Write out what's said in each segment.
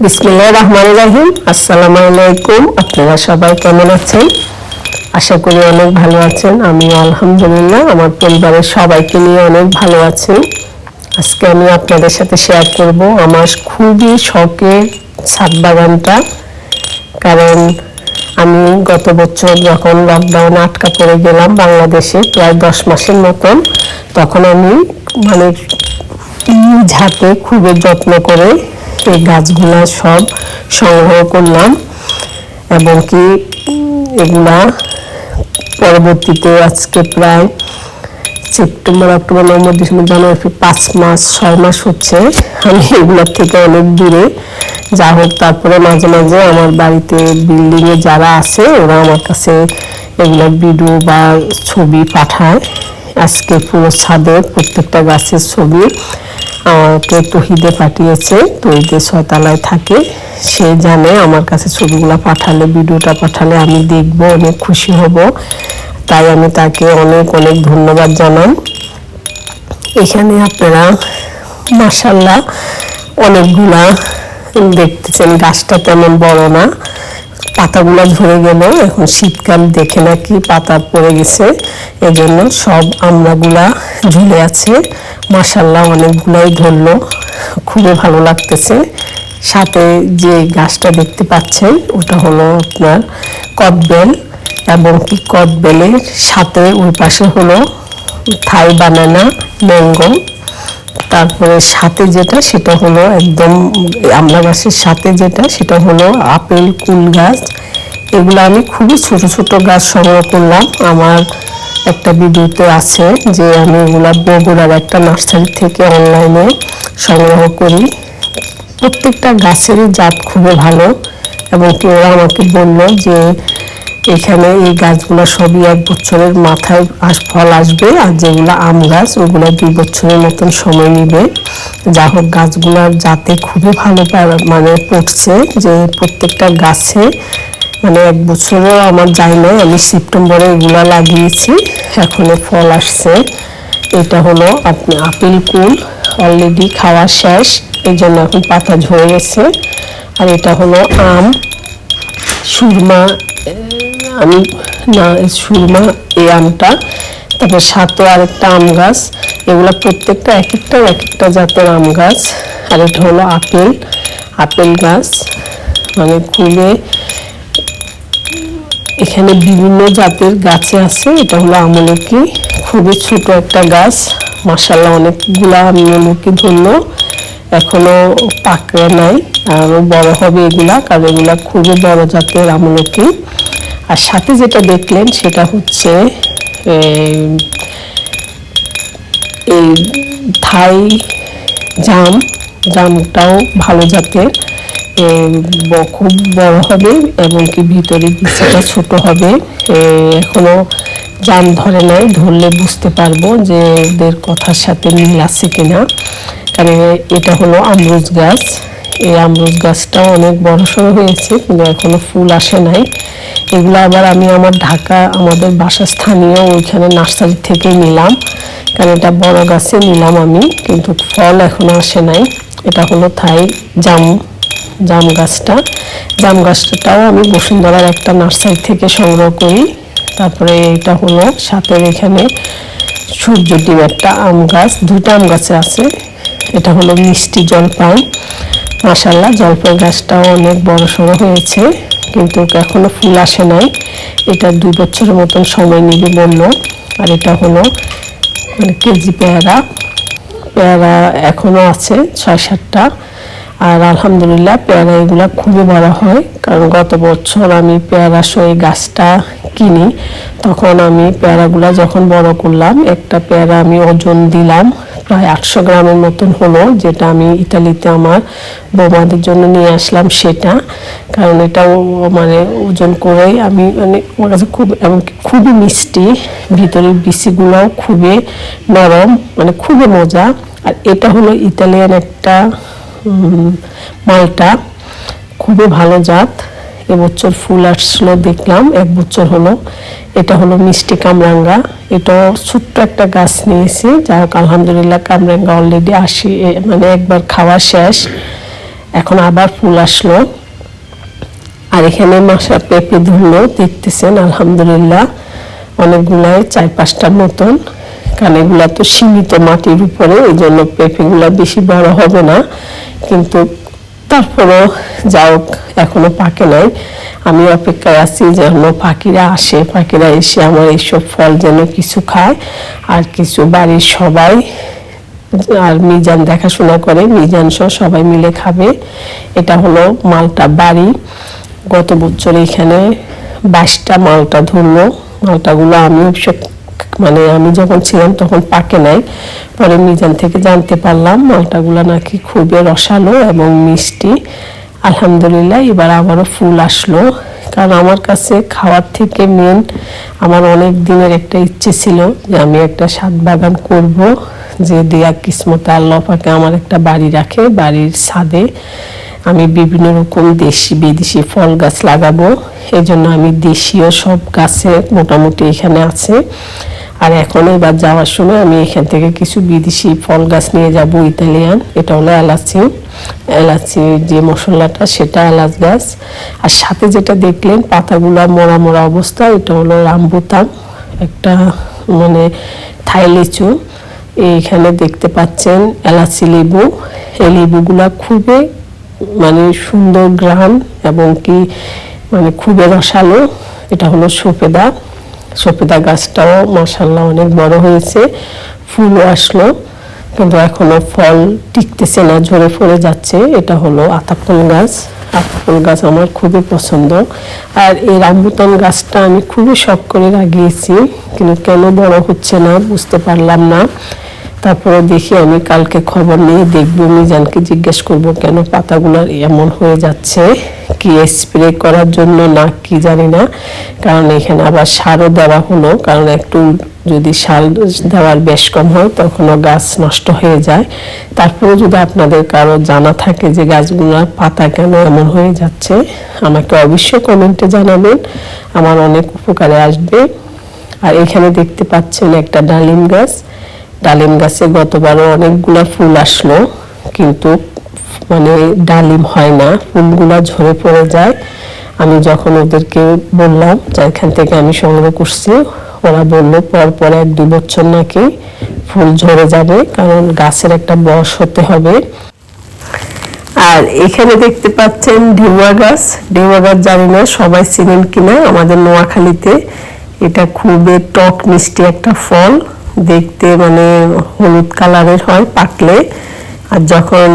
বিসমিল্লাহির রহমানির রহিম। আসসালামু আলাইকুম। আপনারা সবাই কেমন আছেন? আশা করি অনেক ভালো আছেন। আমি আলহামদুলিল্লাহ আমার পরিবারের সবাইকে নিয়ে অনেক ভালো আছি। আজকে আমি আপনাদের সাথে শেয়ার করব আমার খুবই শখের ছাদ বাগানটা। কারণ আমি গত বছর যখন লকডাউনে আটকা পড়ে গেলাম বাংলাদেশে প্রায় 10 মাসের মতন, তখন আমি নিজ হাতে খুবই যত্ন করে এই গাছগুলা সব সংগ্রহ করলাম এবং কি এগুলা পরবর্তীতে আজকে প্রায় সেপ্টেম্বর, অক্টোবর, নভেম্বর, ডিসেম্বর, জানুয়ারি, 5 মাস 6 মাস হচ্ছে আমি এগুলোর থেকে অনেক দূরে। যা হোক, তারপরে মাঝে মাঝে আমার বাড়িতে বিল্ডিংয়ে যারা আছে ওরা আমার কাছে এগুলোর ভিডিও বা ছবি পাঠায়। আজকে পুরো ছাদের প্রত্যেকটা গাছের ছবি আমাকে তহিদে পাঠিয়েছে। তহিদে 6 তলায় থাকে, সে জানে আমার কাছে ছবিগুলো পাঠালে, ভিডিওটা পাঠালে আমি দেখব, অনেক খুশি হব। তাই আমি তাকে অনেক অনেক ধন্যবাদ জানাই। এখানে আপনারা মাশাআল্লাহ অনেকগুলা দেখতেছেন। গাছটা তেমন বড় না, পাতাগুলো ঝরে গেল, এখন শীতকাল দেখে নাকি পাতা পড়ে গেছে, এজন্য সব আমড়াগুলা ঝুলে আছে। মাশাআল্লাহ অনেকগুলাই ধরলো, খুবই ভালো লাগতেছে। সাথে যে গাছটা দেখতে পাচ্ছেন ওটা হলো আপনার কদবেল, এবং কি কদবেলের সাথে ওই পাশে হলো থাই বানানা, ম্যাঙ্গো। তারপরে সাথে যেটা সেটা হলো একদম আমড়া গাছের সাথে যেটা সেটা হলো আপেল কুল গাছ। এগুলো আমি খুবই ছোট ছোট গাছ সংগ্রহ করলাম। আমার একটা ভিডিওতে আছে যে আমি এগুলা বগুড়ার একটা নার্সারি থেকে অনলাইনে সংগ্রহ করি। প্রত্যেকটা গাছেরই জাত খুবই ভালো, এবং কেউ আমাকে বলল যে এখানে এই গাছগুলো সবই 1 বছরের মাথায় ফল আসবে, আর যেগুলো আম গাছ ওগুলো 2 বছরের মতন সময় নেবে। যা হোক, গাছগুলোর জাতে খুবই ভালো মানে পড়ছে, যে প্রত্যেকটা গাছে মানে 1 বছরও আমার যায় না। আমি সেপ্টেম্বরে এগুলো লাগিয়েছি, এখনো ফল আসছে। এটা হলো আপেল কুল, অলরেডি খাওয়া শেষ, এই জন্য এখন পাতা ঝরে গেছে। আর এটা হলো আম সুরমা, আমি না সুরমা এই আমটা। তারপর সাথে আরেকটা আম গাছ। এগুলো প্রত্যেকটা এক একটা জাতের আম গাছ। আর এটা হলো আপেল গাছ, মানে খুলে এখানে বিভিন্ন জাতের গাছে আছে। এটা হলো আমলকি, খুবই ছোট একটা গাছ। মাশাআল্লাহ অনেকগুলা আমলকি ধরলো, এখনো পাকে নাই, আরো বড় হবে এগুলা, কারণ এগুলা খুবই বড় জাতের আমলকি। আর সাথে যেটা দেখলেন সেটা হচ্ছে এই থাই জামটাও ভালো জাতের, খুব বড় হবে এবং কি ভিতরে বিচিটা ছোট হবে। এখনো জাম ধরে নাই, ধরলে বুঝতে পারবো যে এদের কথার সাথে মিল আছে কিনা। কারণ এটা হলো আমরুজ গাছ। এই আমরুজ গাছটাও অনেক বড় সড়ো হয়েছে, কিন্তু এখনো ফুল আসে নাই। এগুলো আবার আমি আমার ঢাকা আমাদের বাসা স্থানীয় ওইখানে নার্সারি থেকে নিলাম, কারণ এটা বড় গাছে নিলাম আমি, কিন্তু ফল এখনো আসে নাই। এটা হলো থাই জাম গাছটাও আমি বসুন্ধরার একটা নার্সারি থেকে সংগ্রহ করি। তারপরে এটা হলো সাথে এখানে সূর্য ডিম একটা আম গাছ, 2টা আম গাছে আছে। এটা হলো মিষ্টি জলপাই। মাশাআল্লাহ জলপাই গাছটাও অনেক বড় সড়ো হয়েছে, কিন্তু এখনো ফুল আসে নাই। এটা 2 বছরের মতন সময় নেবে বললো। আর এটা হলো মানে কেজি পেয়ারা এখনো আছে 6-7টা। আর আলহামদুলিল্লাহ পেয়ারা এগুলা খুবই বড় হয়, কারণ গত বছর আমি পেয়ারা সই গাছটা কিনি, তখন আমি পেয়ারাগুলা যখন বড় করলাম, একটা পেয়ারা আমি ওজন দিলাম প্রায় 800 গ্রামের মতন হলো, যেটা আমি ইতালিতে আমার বৌমাদের জন্য নিয়ে আসলাম সেটা। কারণ এটা মানে ওজন করেই আমি মানে আমার কাছে খুবই মিষ্টি, ভিতরের বিচিগুলোও খুবই নরম, মানে খুবই মজা। আর এটা হলো ইতালিয়ান একটা মালটা, খুবই ভালো জাত। এবছর ফুল আসলো দেখলাম, 1 বছর হলো। এটা হলো মিষ্টি কামরাঙ্গা, এটা ছোট্ট একটা গাছ নিয়েছি। যাই হোক আলহামদুলিল্লাহ কামরাঙ্গা অলরেডি মানে একবার খাওয়া শেষ। এখন আবার ফুল আসলো। আর এখানে মাসা পেঁপে ধরলো, দেখতেছেন আলহামদুলিল্লাহ অনেকগুলাই, 4-5টার মতন, কারণ এগুলা তো সীমিত মাটির উপরে, এই জন্য পেঁপেগুলা বেশি বড় হবে না, কিন্তু তারপরও যাও এখনো পাকে নাই। আমি অপেক্ষায় আছি যেন পাখিরা আসে, পাখিরা এসে আমার এইসব ফল যেন কিছু খায়, আর কিছু বাড়ির সবাই আর মিজান দেখাশোনা করে, মিজান সহ সবাই মিলে খাবে। এটা হলো মালটা বাড়ি। গত বছর এখানে 22টা মালটা ধরলো। মালটাগুলো আমি মানে আমি যখন ছিলাম তখন পাকে নাই, পরে মিজান থেকে জানতে পারলাম মালটাগুলো নাকি খুবই রসালো এবং মিষ্টি। আলহামদুলিল্লাহ এবার আবারও ফুল আসলো। কারণ আমার কাছে খাওয়ার থেকে মেন আমার অনেক দিনের একটা ইচ্ছে ছিল যে আমি একটা ছাদ বাগান করব, যে দেয়া কিসমতে আল্লাহ পাকে আমার একটা বাড়ি রাখে, বাড়ির ছাদে আমি বিভিন্ন রকম দেশি বিদেশি ফল গাছ লাগাবো। এই জন্য আমি দেশীয় সব গাছে মোটামুটি এখানে আছে। আর এখন এবার যাওয়ার সময় আমি এখান থেকে কিছু বিদেশি ফল গাছ নিয়ে যাব, ইতালিয়ান। এটা হলো এলাচি, এলাচির যে মশলাটা সেটা এলাচ গাছ। আর সাথে যেটা দেখলেন পাতাগুলা মরা মরা অবস্থা, এটা হলো রামবুতান, একটা মানে থাই লিচু। এইখানে দেখতে পাচ্ছেন এলাচি লেবু। এই লেবুগুলা খুবই মানে সুন্দর গ্রান এবং কি মানে খুবই রসালো। এটা হলো সফেদা, সফেদা গাছটাও মাশাআল্লাহ অনেক বড় হয়েছে, ফুলও আসলো, কিন্তু এখনো ফল টিকতেছে না, ঝরে পড়ে যাচ্ছে। এটা হলো আতাফল গাছ। আতাফল গাছ আমার খুবই পছন্দ। আর এই রামবুতান গাছটা আমি খুবই শখ করে লাগিয়েছি, কিন্তু কেন বড় হচ্ছে না বুঝতে পারলাম না। তারপরে দেখি আমি কালকে খবর নিয়ে দেখবো, মিজানকে জিজ্ঞেস করব কেন পাতাগুলোর এমন হয়ে যাচ্ছে, কি স্প্রে করার জন্য না কি জানি না। কারণ এখানে আবার সারও দেওয়া হলো, কারণ একটু যদি সার দেওয়ার বেশ কম হয় তখনও গাছ নষ্ট হয়ে যায়। তারপরে যদি আপনাদের কারো জানা থাকে যে গাছগুলোর পাতা কেন এমন হয়ে যাচ্ছে, আমাকে অবশ্যই কমেন্টে জানাবেন, আমার অনেক উপকারে আসবে। আর এখানে দেখতে পাচ্ছেন একটা ডালিম গাছ। ডালিম গাছে গতবারও অনেকগুলা ফুল আসলো, কিন্তু মানে ডালিম হয় না, ফুলগুলা ঝরে পড়ে যায়। আমি যখন ওদেরকে বললাম যে এখান থেকে আমি সংগ্রহ করছি, ওরা বললো পর 1-2 বছর নাকি ফুল ঝরে যাবে, কারণ গাছের একটা বয়স হতে হবে। আর এখানে দেখতে পাচ্ছেন ঢেউয়া গাছ। ঢেউয়া গাছ জানি না সবাই চিনেন কিনা, আমাদের নোয়াখালীতে এটা খুবই টক মিষ্টি একটা ফল, দেখতে মানে হলুদ কালারের হয় পাকলে, আর যখন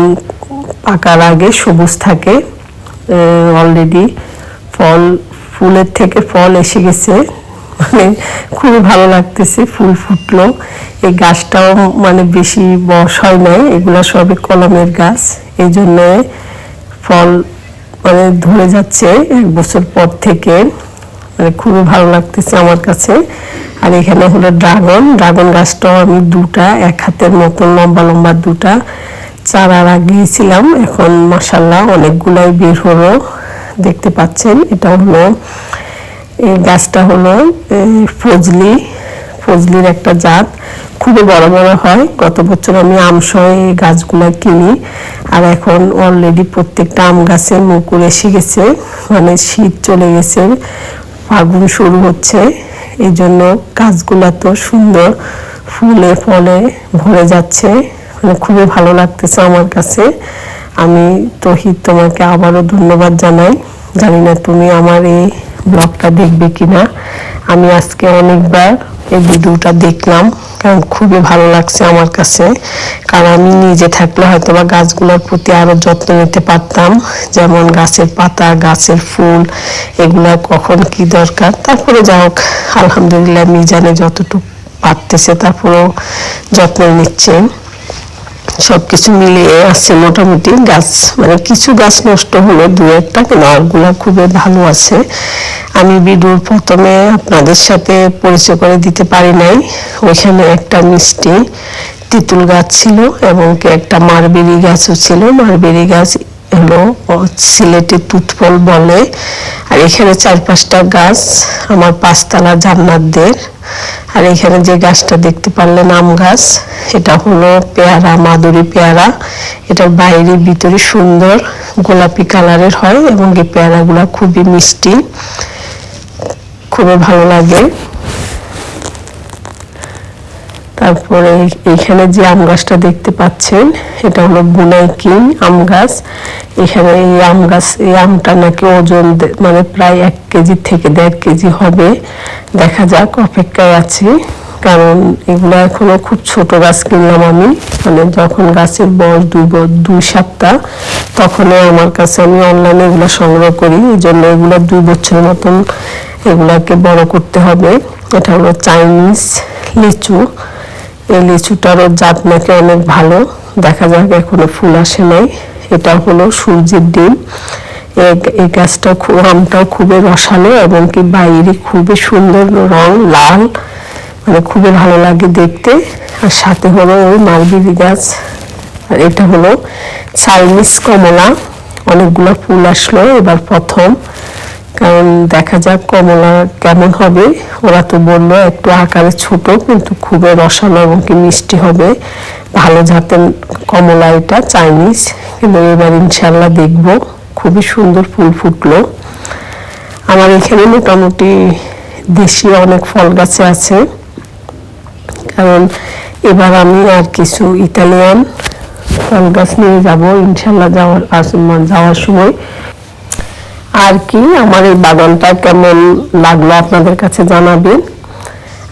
পাকার আগে সবুজ থাকে। অলরেডি ফুলের থেকে ফল এসে গেছে, মানে খুবই ভালো লাগতেছে, ফুল ফুটলো। এই গাছটাও মানে বেশি বয়স হয় নাই, এগুলা সবই কলমের গাছ, এই জন্য ফল মানে ধরে যাচ্ছে 1 বছর পর থেকে, মানে খুবই ভালো লাগতেছে আমার কাছে। আর এখানে হলো ড্রাগন গাছটাও আমি 2টা 1 হাতের মতো লম্বা লম্বা 2টা চারা লাগিয়েছিলাম, এখন মাশাআল্লাহ অনেকগুলাই বের হলো, দেখতে পাচ্ছেন। এটা হলো এই গাছটা হলো ফজলির একটা জাত, খুবই বড় বড় হয়। গত বছর আমি আমসহ এই গাছগুলা কিনি, আর এখন অলরেডি প্রত্যেকটা আম গাছে মুকুল এসে গেছে, মানে শীত চলে গেছে, ফাগুন শুরু হচ্ছে, এই জন্য গাছগুলা তো সুন্দর ফুলে ফলে ভরে যাচ্ছে, মানে খুবই ভালো লাগতেছে আমার কাছে। আমি তহিদ তোমাকে আবারও ধন্যবাদ জানাই, জানি না তুমি আমার এই ব্লগটা দেখবে কিনা। আমি আজকে অনেকবার এই ভিডিওটা দেখলাম, কারণ খুবই ভালো লাগছে আমার কাছে। কারণ আমি নিজে থাকলে হয়তো বা গাছগুলোর প্রতি আরো যত্ন নিতে পারতাম, যেমন গাছের পাতা, গাছের ফুল, এগুলা কখন কি দরকার। তারপরে যা হোক আলহামদুলিল্লাহ মিজানে যতটুকু পারতেছে তারপরেও যত্ন নিচ্ছে, সবকিছু মিলিয়ে আছে মোটামুটি। গাছ মানে কিছু গাছ নষ্ট হলো 2-1টা, কিন্তু আরগুলা খুবই ভালো আছে। আমি ভিডিওর প্রথমে আপনাদের সাথে পরিচয় করে দিতে পারি নাই, ওইখানে একটা মিষ্টি তেঁতুল গাছ ছিল এবং একটা মারবেরি গাছও ছিল। মারবেরি গাছ হলো সিলেটে তুতফল বলে। আর এখানে 4-5টা গাছ আমার 5তলা জান্নাতদের। আর এখানে যে গাছটা দেখতে পারলেন আম গাছ, এটা হলো পেয়ারা, মাদুরি পেয়ারা। এটার বাইরে ভিতরে সুন্দর গোলাপি কালারের হয় এবং এই পেয়ারাগুলো খুবই মিষ্টি, খুবই ভালো লাগে। তারপরে এখানে যে আম গাছটা দেখতে পাচ্ছেন এটা হলো বুনাই কিং আম গাছ। এখানে এই আম গাছ, এই আমটা নাকি ওজন মানে প্রায় 1 কেজি থেকে 1.5 কেজি হবে। দেখা যাক, অপেক্ষায় আছি, কারণ এগুলো এখনো খুব ছোট গাছ কিনলাম আমি, মানে যখন গাছের বয়স 2 সপ্তাহ, তখনই আমার কাছে আমি অনলাইনে এগুলো সংগ্রহ করি। এই জন্য এগুলো 2 বছরের মতন এগুলাকে বড় করতে হবে। এটা হলো চাইনিজ লিচু। এই লিচুটারও জাত নাকি অনেক ভালো, দেখা যাক, এখনো ফুল আসে নাই। এটা হলো সূর্যের ডিম। এই গাছটা আমটাও খুবই রসালো এবং কি বাইরে খুবই সুন্দর রং, লাল, মানে খুবই ভালো লাগে দেখতে। আর সাথে হলো ওই মালবেরি গাছ। আর এটা হলো চাইনিজ কমলা। অনেকগুলো ফুল আসলো এবার প্রথম, কারণ দেখা যাক কমলা কেমন হবে। ওরা তো বললো একটু আকারে ছোট কিন্তু খুবই রসালো এবং কি মিষ্টি হবে, ভালো জাতের কমলা এটা, চাইনিজ। কিন্তু এবার ইনশাল্লাহ দেখব, খুবই সুন্দর ফুল ফুটলো। আমার এখানে মোটামুটি দেশি অনেক ফল গাছে আছে, কারণ এবার আমি আর কিছু ইতালিয়ান ফল গাছ নিয়ে যাব ইনশাল্লাহ যাওয়ার সময়। আর কি আমার এই বাগানটা কেমন লাগলো আপনাদের কাছে জানাবেন।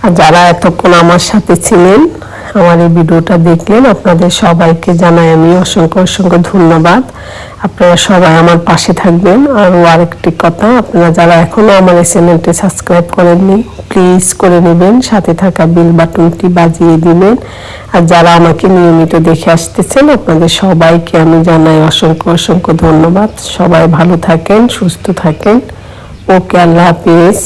আর যারা এতক্ষণ আমার সাথে ছিলেন, আমার এই ভিডিওটা দেখলেন, আপনাদের সবাইকে জানাই আমি অসংখ্য ধন্যবাদ। আপনারা সবাই আমার পাশে থাকবেন। আর আরেকটি কথা, আপনারা যারা এখনো আমার এই চ্যানেলটি সাবস্ক্রাইব করেননি, প্লিজ করে নেবেন, সাথে থাকা বেল বাটনটি বাজিয়ে দিবেন। আর যারা আমাকে নিয়মিত দেখে আসতেছেন, আপনাদের সবাইকে আমি জানাই অসংখ্য ধন্যবাদ। সবাই ভালো থাকেন, সুস্থ থাকেন। ওকে, আল্লাহ হাফেজ।